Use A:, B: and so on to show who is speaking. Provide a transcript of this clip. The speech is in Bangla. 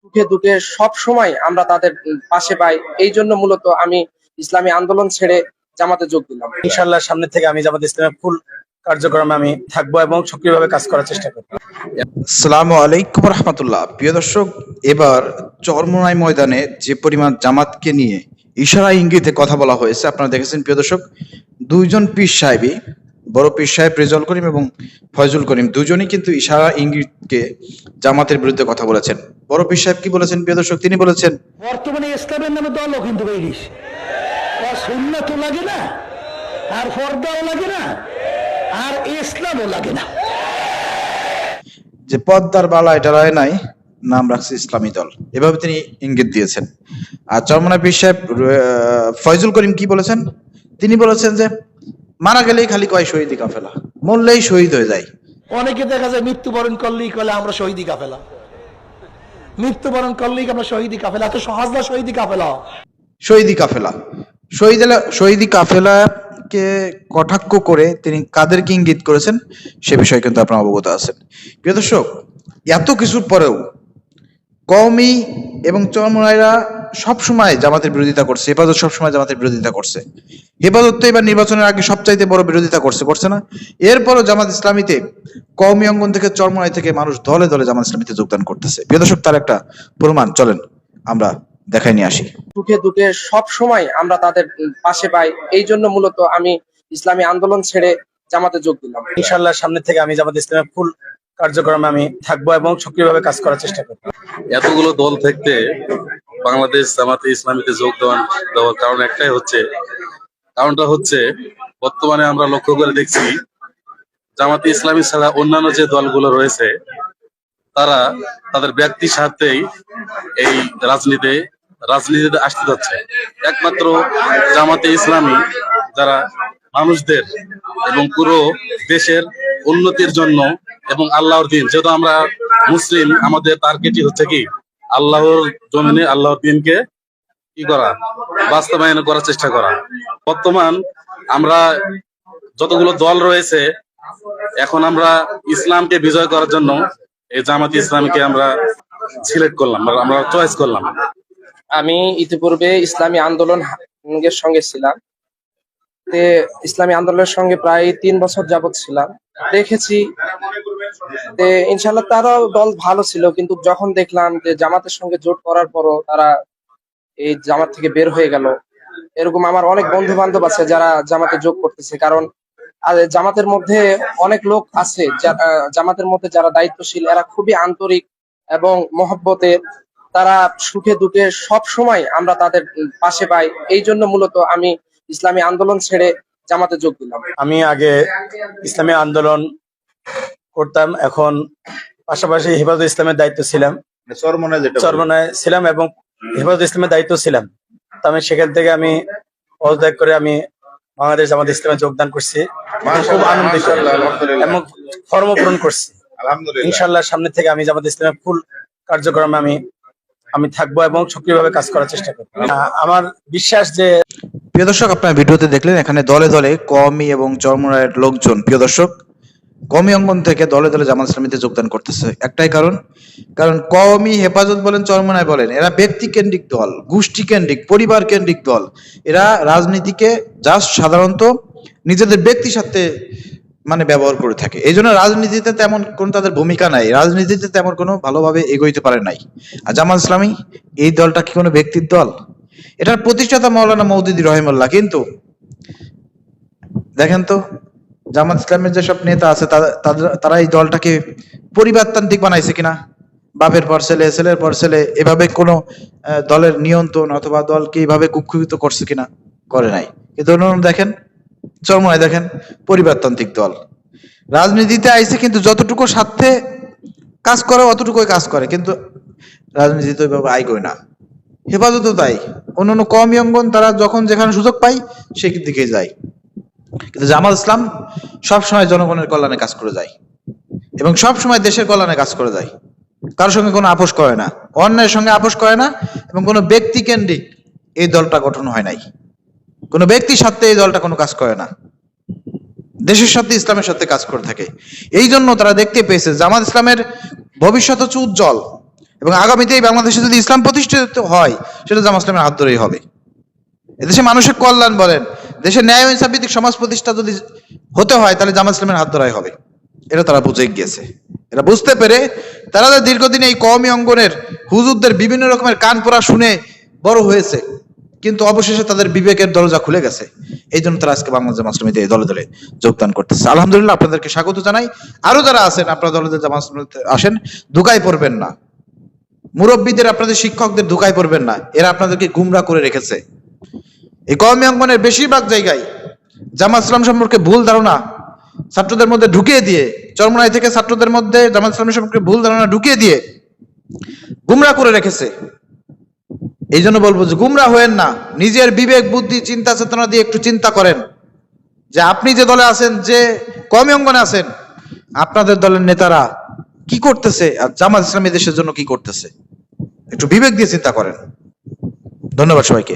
A: সুখে দুঃখে সব সময় আমরা তাদের পাশে পাই। এই জন্য মূলত আমি ইসলামী আন্দোলন ছেড়ে জামাতে যোগ দিলাম।
B: ইনশাআল্লাহ সামনে থেকে আমি জামাত ইসলামের ফুল কার্যক্রমে আমি থাকবো এবং সক্রিয়ভাবে কাজ করার চেষ্টা করব।
C: আসসালামু আলাইকুম রহমতুল্লাহ। প্রিয় দর্শক, এবার চরমোনাই ময়দানে যে পরিমাণ জামাতকে নিয়ে ইশারা ইঙ্গিতে কথা বলা হয়েছে আপনারা দেখেছেন। প্রিয় দর্শক, দুইজন পীর সাহেবই, বড় পীর সাহেব রেজাউল করিম এবং ফয়জুল করিম, দুজনই কিন্তু ইশারা ইঙ্গিতকে জামাতের বিরুদ্ধে কথা বলেছেন। বড় পীর সাহেব কি বলেছেন প্রিয় দর্শক? তিনি বলেছেন,
D: বর্তমানে ইসলামের নামে দলও কিন্তু বেরিস, আর সুন্নাতও লাগে না, আর ফরদাও লাগে না, আর ইসলামও লাগে না,
C: যে পদ্মার বালায় ডালায় নাই, নাম রাখছে ইসলামী দল। এভাবে তিনি ইঙ্গিত দিয়েছেন। আর চরমোনাই পীর সাহেব ফয়জুল করিম কি বলেছেন? তিনি বলেছেন যে মারা গেলেই খালি কয় শহীদি কাফেলা, মরলেই শহীদ হয়ে যায়।
D: অনেকে দেখা যায় মৃত্যুবরণ করলেই কলে আমরা শহীদি কাফেলা, মৃত্যুবরণ করলেই আমরা শহীদি কাফেলা। এত সহজ না শহীদি কাফেলা।
C: শহীদি কাফেলা, শহীদি কাফেলাকে কটাক্ষ করে তিনি কাদেরকে ইঙ্গিত করেছেন সে বিষয়ে কিন্তু আপনারা অবগত আছেন। প্রিয় দর্শক, এত কিছুর পরেও কওমি এবং চরমোনাইরা সবসময় জামাতের বিরোধিতা করছে, হেফাজত সবসময় জামাতের বিরোধিতা করছে। হেফাজত তো এবার নির্বাচনের আগে সবচাইতে বড় বিরোধিতা করছে না? এরপরও জামাত ইসলামীতে কওমি অঙ্গন থেকে, চরমোনাই থেকে মানুষ দলে দলে জামাত ইসলামীতে যোগদান করতেছে। প্রিয় দর্শক, তার একটা প্রমাণ চলেন আমরা দেখাই নিয়ে আসি।
A: সুখে দুঃখে সব সময় আমরা তাদের পাশে পাই। এই জন্য মূলত আমি ইসলামী আন্দোলন ছেড়ে জামাতে যোগ দিলাম।
B: ইনশাআল্লাহ সামনে থেকে আমি জামাত ইসলামের ফুল কার্যক্রমে আমি থাকবো এবং সক্রিয়ভাবে কাজ করার চেষ্টা করব।
E: এতগুলো দল থেকে বাংলাদেশ জামাতে ইসলামীতে যোগ দেওয়ার কারণটা হচ্ছে বর্তমানে আমরা লক্ষ্য করে দেখছি জামাতে ইসলামী ছাড়া অন্যান্য যে দলগুলো রয়েছে তারা তাদের ব্যক্তি স্বার্থেই এই রাজনীতিতে আসতে যাচ্ছে। একমাত্র জামাতে ইসলামী যারা মানুষদের এবং পুরো দেশের উন্নতির জন্য এবং আল্লাহর দিন, যেহেতু আমরা মুসলিম, আমাদের টার্গেটই হচ্ছে কি আল্লাহর জমিনে আল্লাহর দিনকে কি করা, বাস্তবায়ন করার চেষ্টা করা। বর্তমান আমরা যতগুলো দল রয়েছে, এখন আমরা ইসলামকে বিজয় করার জন্য এই জামাত ইসলামীকে আমরা সিলেক্ট করলাম, আমরা চয়েস করলাম।
A: আমি ইতিপূর্বে ইসলামী আন্দোলনের সঙ্গে ছিলাম। ইসলামী আন্দোলনের সঙ্গে প্রায় 3 বছর যাবত ছিলাম। দেখেছি ইনশাল্লাহ তারাও দল ভালো ছিল, কিন্তু যখন দেখলাম যে জামাতের সঙ্গে জোট করার পরও তারা এই জামাত থেকে বের হয়ে গেল, এরকম আমার অনেক বন্ধু বান্ধব আছে যারা জামাতে যোগ করতেছে। কারণ জামাতের মধ্যে অনেক লোক আছে, জামাতের মধ্যে যারা দায়িত্বশীল, এরা খুবই আন্তরিক এবং মহব্বতের। তারা সুখে দুঃখে সব সময় আমরা তাদের পাশে পাই। এই জন্য মূলত আমি ইসলামী আন্দোলন ছেড়ে জামাতে যোগ দিলাম।
B: আমি আগে ইসলামী আন্দোলন করতাম, এখন পাশাপাশি হেফাজত ইসলামের দায়িত্ব ছিলাম, চরমোনাই ছিলাম এবং হেফাজত ইসলামের দায়িত্ব ছিলাম। তো আমি সেখান থেকে আমি পদত্যাগ করে আমি বাংলাদেশ জামাত ইসলামে যোগদান করছি, খুব আনন্দিত এবং ফর্ম পূরণ করছি। ইনশাআল্লাহ সামনে থেকে আমি জামাত ইসলামের ফুল কার্যক্রমে আমি থাকবো এবং সক্রিয়ভাবে কাজ করার চেষ্টা করব। আমার বিশ্বাস যে,
C: প্রিয় দর্শক, আপনার ভিডিওতে দেখলেন এখানে দলে দলে কওমি এবং চরমোনাইয়ের লোকজন, প্রিয় দর্শক, কওমি অঙ্গন থেকে দলে দলে জামাত ইসলামীতে যোগদান করতেছে। একটাই কারণ কওমি, হেফাজত বলেন, চরমোনাই বলেন, এরা ব্যক্তি কেন্দ্রিক দল, গোষ্ঠী কেন্দ্রিক, পরিবার কেন্দ্রিক দল। এরা রাজনীতিকে জাস্ট সাধারণত নিজেদের ব্যক্তি স্বার্থে ব্যবহার করে থাকে। এই জন্য রাজনীতিতে তেমন কোনো তাদের ভূমিকা নাই, রাজনীতিতে তেমন কোনো ভালোভাবে এগোইতে পারে নাই। আর জামাত ইসলামী এই দলটা কি কোনো ব্যক্তির দল? এটার প্রতিষ্ঠাতা মাওলানা মওদুদী রহিমাহুল্লাহ। কিন্তু দেখেন তো, জামাত ইসলামের যেসব নেতা আছে তারা এই দলটাকে পরিবারতান্ত্রিক বানাইছে কিনা, বাপের পর ছেলে, ছেলের পর ছেলে, এভাবে কোনো দলের নিয়ন্ত্রণ অথবা দলকে এইভাবে কুক্ষিগত করছে কিনা? করে নাই। কিন্তু দেখেন চরমোনাই, দেখেন পরিবারতান্ত্রিক দল, রাজনীতিতে আইছে কিন্তু যতটুকু স্বার্থে কাজ করে অতটুকুই কাজ করে, কিন্তু রাজনীতিতে ওইভাবে আইগোয় না। হেফাজতও তাই, অন্যান্য কওমি অঙ্গন তারা যখন যেখানে সুযোগ পায় সেদিকে যায়, কিন্তু জামাত ইসলাম সবসময় জনগণের কল্যাণে কাজ করে যায় এবং সবসময় দেশের কল্যাণে কাজ করে যায়। কারোর সঙ্গে কোনো আপোষ করে না, অন্যায়ের সঙ্গে আপোষ করে না এবং কোনো ব্যক্তি কেন্দ্রিক এই দলটা গঠন হয় নাই। কোনো ব্যক্তির স্বার্থে এই দলটা কোনো কাজ করে না, দেশের সাথে, ইসলামের সাথে কাজ করে থাকে। এই জন্য তারা দেখতে পেয়েছে জামাত ইসলামের ভবিষ্যৎ হচ্ছে উজ্জ্বল। এবং আগামীতে এই বাংলাদেশে যদি ইসলাম প্রতিষ্ঠিত হয় সেটা জামাত ইসলামের হাত ধরেই হবে। এদেশে মানুষের কল্যাণ বলেন, দেশে ন্যায় ও ইনসাফ ভিত্তিক সমাজ প্রতিষ্ঠা যদি হতে হয় তাহলে জামাত ইসলামের হাত ধরাই হবে। এটা তারা বুঝে গিয়েছে। এরা বুঝতে পেরে তারা যে দীর্ঘদিন এই কওমি অঙ্গনের হুজুরদের বিভিন্ন রকমের কান পড়া শুনে বড় হয়েছে, কিন্তু অবশেষে তাদের বিবেকের দরজা খুলে গেছে। এই জন্য তারা আজকে বাংলাদেশ জামাত ইসলামীতে এই দলে দলে যোগদান করতেছে। আলহামদুলিল্লাহ, আপনাদেরকে স্বাগত জানাই। আরো যারা আছেন আপনারা দলে দলে জামাত ইসলামীতে আসেন, ধোঁকায় পড়বেন না। মুরব্বীদের, আপনাদের শিক্ষকদের ধোঁকায় পড়বেন না, এরা আপনাদেরকে গুমরা করে রেখেছে। এই কওমি অঙ্গনের বেশিরভাগ জায়গায় জামাত ইসলাম সম্পর্কে ভুল ধারণা ছাত্রদের মধ্যে ঢুকিয়ে দিয়ে, চরমোনাই থেকে ছাত্রদের মধ্যে জামাত ইসলাম সম্পর্কে ভুল ধারণা ঢুকিয়ে দিয়ে গুমরা করে রেখেছে। এই জন্য বলবো যে গুমরা হয়েন না, নিজের বিবেক বুদ্ধি চিন্তা চেতনা দিয়ে একটু চিন্তা করেন যে আপনি যে দলে আছেন, যে কওমি অঙ্গনে আছেন, আপনাদের দলের নেতারা কি করতেছে আর জামাত ইসলামী দেশের জন্য কি করতেছে, একটু বিবেক দিয়ে চিন্তা করেন। ধন্যবাদ সবাইকে।